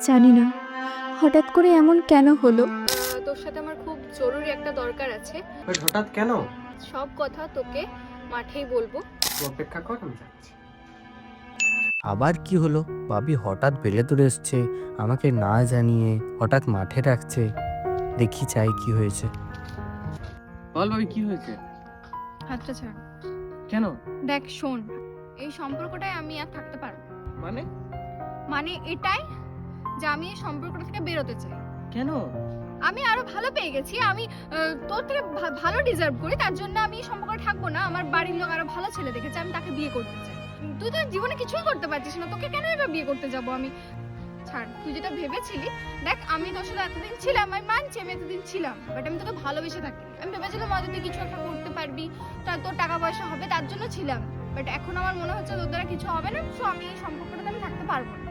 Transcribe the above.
জানি না হঠাৎ করে এমন কেন হলো। তোর সাথে আমার খুব জরুরি একটা দরকার আছে। বাট হঠাৎ কেন? সব কথা তোকে মাঠেই বলবো। অপেক্ষা কর, আমি যাচ্ছি। আবার কি হলো? ভাবি হঠাৎ বেলে তোরে এসছে, আমাকে না জানিয়ে হঠাৎ মাঠে রাখছে। দেখি চাই কি হয়েছে। বল ভাবি, কি হয়েছে? হাতটা ছাড়। কেন? দেখ শোন, এই সম্পর্কটাই আমি আর থাকতে পারবো না। মানে? মানে এটাই যে আমি এই সম্পর্কটা থেকে বেরোতে চাই। কেন? আমি আরো ভালো পেয়ে গেছি, আমি তোর থেকে ভালো ডিজার্ভ করি, তার জন্য আমি এই সম্পর্কে থাকবো না। আমার বাড়ির লোক আরো ভালো ছেলে দেখেছে, আমি তাকে বিয়ে করতে চাই। তুই তো জীবনে কিছুই করতে পারছিস না, তোকে কেন এবার বিয়ে করতে যাব আমি? ছাড়, তুই যেটা ভেবেছিলি। দেখ আমি তোর সাথে এতদিন ছিলাম, আমি মানছি আমি এতদিন ছিলাম, বাট আমি তোকে ভালোবেসে থাকি। আমি ভেবেছিলাম হয়তো তুই কিছু একটা করতে পারবি, তোর টাকা পয়সা হবে, তার জন্য ছিলাম। বাট এখন আমার মনে হচ্ছে তোর দ্বারা কিছু হবে না, সো আমি এই সম্পর্কটাতে আমি থাকতে পারবো না।